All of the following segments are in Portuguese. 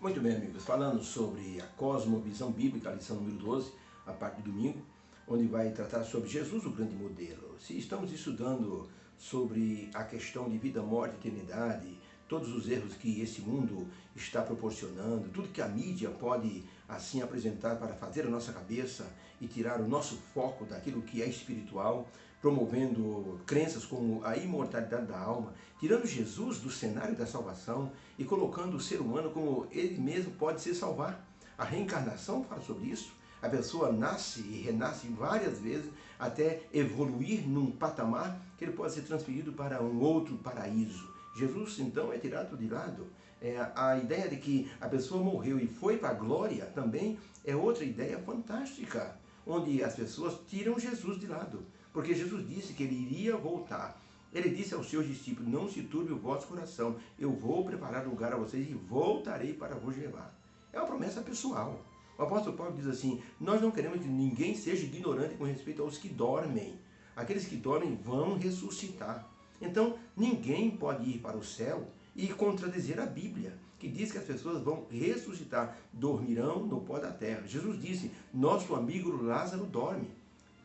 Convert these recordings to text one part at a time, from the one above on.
Muito bem, amigos. Falando sobre a cosmovisão bíblica, a lição número 12, a parte de domingo, onde vai tratar sobre Jesus, o grande modelo. Se estamos estudando sobre a questão de vida, morte, eternidade, todos os erros que esse mundo está proporcionando, tudo que a mídia pode assim apresentar para fazer a nossa cabeça e tirar o nosso foco daquilo que é espiritual, promovendo crenças como a imortalidade da alma, tirando Jesus do cenário da salvação e colocando o ser humano como ele mesmo pode se salvar. A reencarnação fala sobre isso. A pessoa nasce e renasce várias vezes até evoluir num patamar que ele pode ser transferido para um outro paraíso. Jesus, então, é tirado de lado. A ideia de que a pessoa morreu e foi para a glória também é outra ideia fantástica, onde as pessoas tiram Jesus de lado. Porque Jesus disse que ele iria voltar. Ele disse aos seus discípulos, não se turbe o vosso coração, eu vou preparar lugar a vocês e voltarei para vos levar. É uma promessa pessoal. O apóstolo Paulo diz assim, nós não queremos que ninguém seja ignorante com respeito aos que dormem. Aqueles que dormem vão ressuscitar. Então, ninguém pode ir para o céu e contradizer a Bíblia, que diz que as pessoas vão ressuscitar, dormirão no pó da terra. Jesus disse, nosso amigo Lázaro dorme.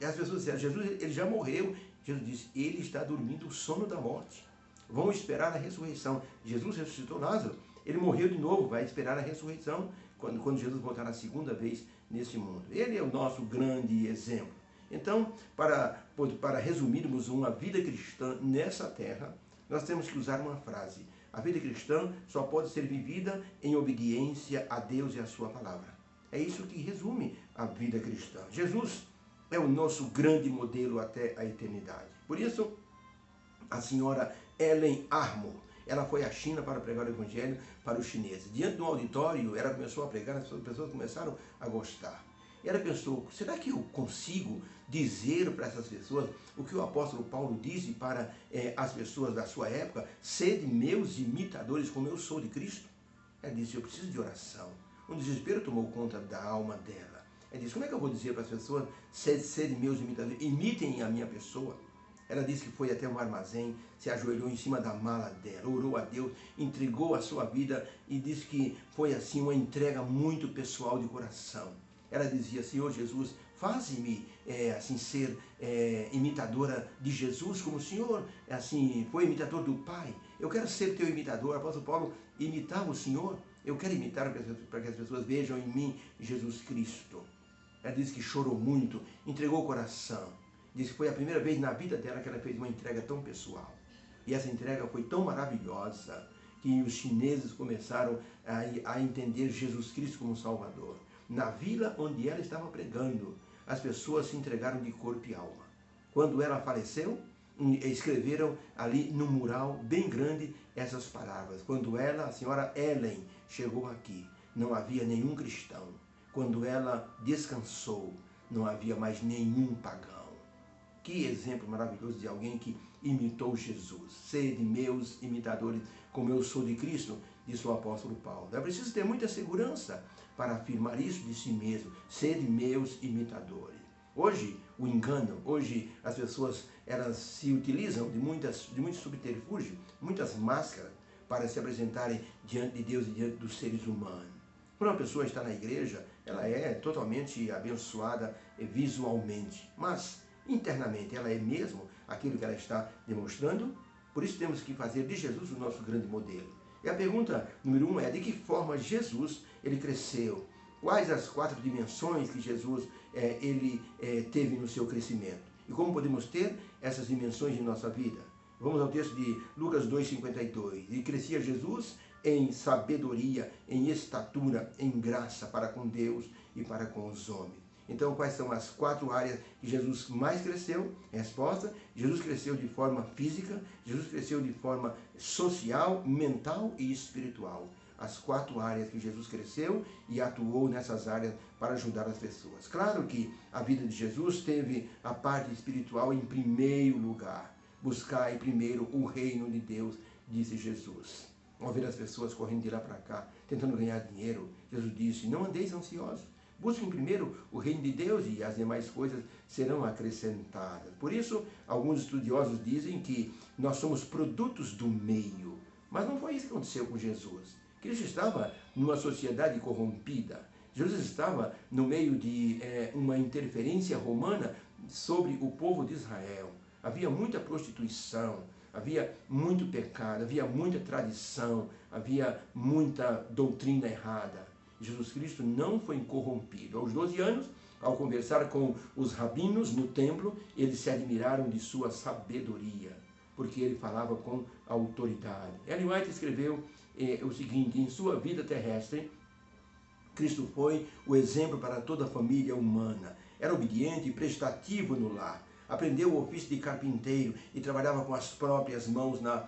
E as pessoas disseram, Jesus ele já morreu. Jesus disse, ele está dormindo o sono da morte. Vão esperar a ressurreição. Jesus ressuscitou Lázaro, ele morreu de novo, vai esperar a ressurreição quando Jesus voltar a segunda vez nesse mundo. Ele é o nosso grande exemplo. Então, para resumirmos uma vida cristã nessa terra, nós temos que usar uma frase. A vida cristã só pode ser vivida em obediência a Deus e a sua palavra. É isso que resume a vida cristã. Jesus é o nosso grande modelo até a eternidade. Por isso, a senhora Ellen Armour, ela foi à China para pregar o evangelho para os chineses. Diante de um auditório, ela começou a pregar, as pessoas começaram a gostar. E ela pensou, será que eu consigo dizer para essas pessoas o que o apóstolo Paulo disse para as pessoas da sua época? Sede meus imitadores como eu sou de Cristo? Ela disse, eu preciso de oração. Um desespero tomou conta da alma dela. Ela disse, como é que eu vou dizer para as pessoas, sede meus imitadores, imitem a minha pessoa? Ela disse que foi até um armazém, se ajoelhou em cima da mala dela, orou a Deus, entregou a sua vida e disse que foi assim uma entrega muito pessoal de coração. Ela dizia, Senhor Jesus, faze-me assim ser imitadora de Jesus, como o Senhor assim foi imitador do Pai. Eu quero ser teu imitador. O apóstolo Paulo imitava o Senhor. Eu quero imitar para que as pessoas vejam em mim Jesus Cristo. Ela disse que chorou muito, entregou o coração. Disse que foi a primeira vez na vida dela que ela fez uma entrega tão pessoal. E essa entrega foi tão maravilhosa que os chineses começaram a entender Jesus Cristo como Salvador. Na vila onde ela estava pregando, as pessoas se entregaram de corpo e alma. Quando ela faleceu, escreveram ali no mural bem grande essas palavras. Quando ela, a senhora Ellen, chegou aqui, não havia nenhum cristão. Quando ela descansou, não havia mais nenhum pagão. Que exemplo maravilhoso de alguém que imitou Jesus. Sede meus imitadores, como eu sou de Cristo, disse o apóstolo Paulo. É preciso ter muita segurança para afirmar isso de si mesmo. Sede meus imitadores. Hoje, o engano, hoje as pessoas elas se utilizam de muitos subterfúgios, muitas máscaras para se apresentarem diante de Deus e diante dos seres humanos. Quando uma pessoa está na igreja, ela é totalmente abençoada visualmente, mas internamente ela é mesmo aquilo que ela está demonstrando. Por isso temos que fazer de Jesus o nosso grande modelo. E a pergunta número 1 é, de que forma Jesus ele cresceu? Quais as 4 dimensões que Jesus teve no seu crescimento? E como podemos ter essas dimensões em nossa vida? Vamos ao texto de Lucas 2,52. E crescia Jesus em sabedoria, em estatura, em graça para com Deus e para com os homens. Então, quais são as 4 áreas que Jesus mais cresceu? Resposta, Jesus cresceu de forma física, Jesus cresceu de forma social, mental e espiritual. As 4 áreas que Jesus cresceu e atuou nessas áreas para ajudar as pessoas. Claro que a vida de Jesus teve a parte espiritual em primeiro lugar. Buscai primeiro o reino de Deus, disse Jesus. Ao ver as pessoas correndo de lá para cá, tentando ganhar dinheiro, Jesus disse, não andeis ansiosos. Busquem primeiro o reino de Deus e as demais coisas serão acrescentadas. Por isso, alguns estudiosos dizem que nós somos produtos do meio. Mas não foi isso que aconteceu com Jesus. Cristo estava numa sociedade corrompida. Jesus estava no meio de uma interferência romana sobre o povo de Israel. Havia muita prostituição, havia muito pecado, havia muita tradição, havia muita doutrina errada. Jesus Cristo não foi corrompido. Aos 12 anos, ao conversar com os rabinos no templo, eles se admiraram de sua sabedoria, porque ele falava com autoridade. Ellen White escreveu o seguinte: em sua vida terrestre, Cristo foi o exemplo para toda a família humana. Era obediente e prestativo no lar. Aprendeu o ofício de carpinteiro e trabalhava com as próprias mãos na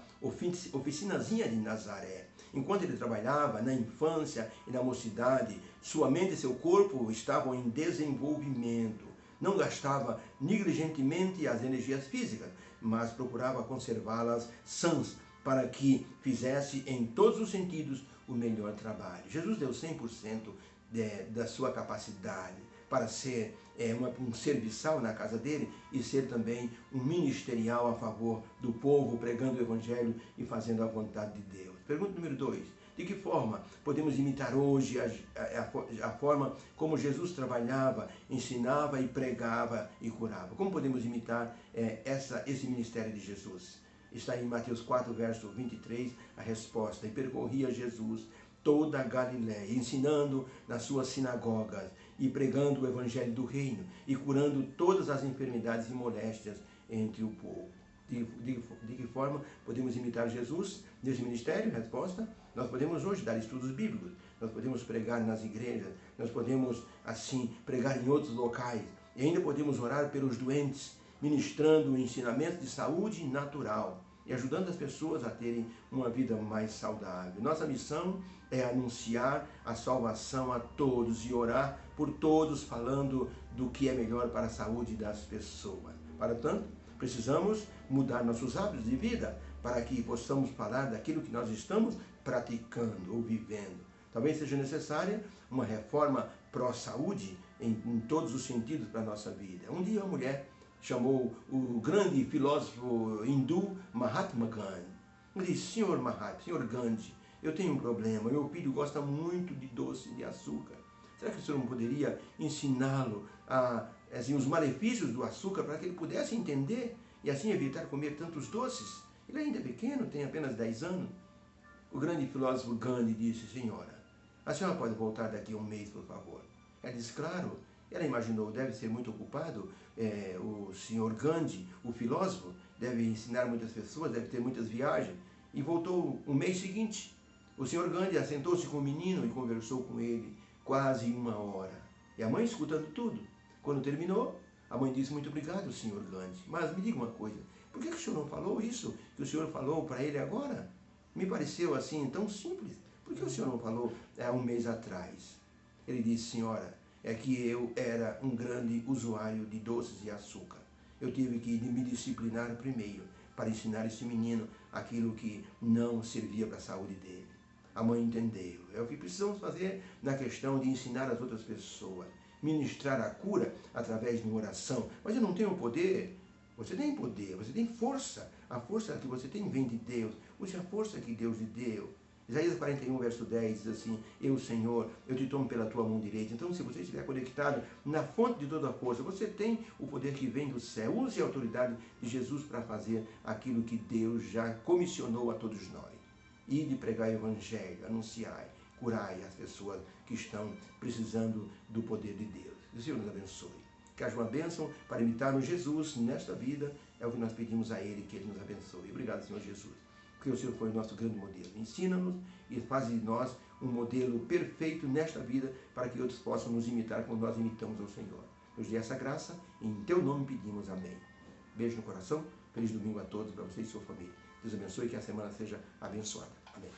oficinazinha de Nazaré. Enquanto ele trabalhava na infância e na mocidade, sua mente e seu corpo estavam em desenvolvimento. Não gastava negligentemente as energias físicas, mas procurava conservá-las sãs para que fizesse em todos os sentidos o melhor trabalho. Jesus deu 100% da sua capacidade para ser um serviçal na casa dele e ser também um ministerial a favor do povo, pregando o evangelho e fazendo a vontade de Deus. Pergunta número 2. De que forma podemos imitar hoje a forma como Jesus trabalhava, ensinava e pregava e curava? Como podemos imitar esse ministério de Jesus? Está em Mateus 4, verso 23, a resposta. E percorria Jesus toda a Galiléia, ensinando nas suas sinagogas e pregando o evangelho do reino e curando todas as enfermidades e moléstias entre o povo. De que forma podemos imitar Jesus nesse ministério? Resposta: nós podemos hoje dar estudos bíblicos, nós podemos pregar nas igrejas, nós podemos, assim, pregar em outros locais, e ainda podemos orar pelos doentes, ministrando ensinamentos de saúde natural e ajudando as pessoas a terem uma vida mais saudável. Nossa missão é anunciar a salvação a todos e orar por todos, falando do que é melhor para a saúde das pessoas. Para tanto, precisamos mudar nossos hábitos de vida para que possamos falar daquilo que nós estamos praticando ou vivendo. Talvez seja necessária uma reforma pró-saúde em todos os sentidos para a nossa vida. Um dia uma mulher chamou o grande filósofo hindu Mahatma Gandhi. Ele disse: Senhor Mahatma, Senhor Gandhi, eu tenho um problema, meu filho gosta muito de doce de açúcar. Será que o senhor não poderia ensiná-lo os malefícios do açúcar para que ele pudesse entender e assim evitar comer tantos doces? Ele ainda é pequeno, tem apenas 10 anos. O grande filósofo Gandhi disse: Senhora, a senhora pode voltar daqui a um mês, por favor? Ela disse: claro. Ela imaginou: deve ser muito ocupado, o senhor Gandhi, o filósofo, deve ensinar muitas pessoas, deve ter muitas viagens. E voltou um mês seguinte. O senhor Gandhi assentou-se com o menino e conversou com ele quase 1 hora. E a mãe escutando tudo. Quando terminou, a mãe disse: muito obrigado, senhor Gandhi, mas me diga uma coisa, por que o senhor não falou isso que o senhor falou para ele agora? Me pareceu assim tão simples. Por que o senhor não falou há um mês atrás? Ele disse: senhora, é que eu era um grande usuário de doces e açúcar. Eu tive que me disciplinar primeiro para ensinar esse menino aquilo que não servia para a saúde dele. A mãe entendeu. É o que precisamos fazer na questão de ensinar as outras pessoas. Ministrar a cura através de uma oração. Mas eu não tenho poder. Você tem poder, você tem força. A força que você tem vem de Deus. Use a força que Deus lhe deu. Isaías 41, verso 10 diz assim: eu, Senhor, eu te tomo pela tua mão direita. Então, se você estiver conectado na fonte de toda a força, você tem o poder que vem do céu. Use a autoridade de Jesus para fazer aquilo que Deus já comissionou a todos nós. E de pregar o evangelho, anunciar, curar as pessoas que estão precisando do poder de Deus. Que o Senhor nos abençoe. Que haja uma bênção para imitarmos Jesus nesta vida. É o que nós pedimos a Ele, que Ele nos abençoe. Obrigado, Senhor Jesus, porque o Senhor foi o nosso grande modelo. Ensina-nos e faz de nós um modelo perfeito nesta vida, para que outros possam nos imitar como nós imitamos ao Senhor. Nos dê essa graça, em Teu nome pedimos. Amém. Beijo no coração, feliz domingo a todos, para você e sua família. Deus abençoe e que a semana seja abençoada. Amém.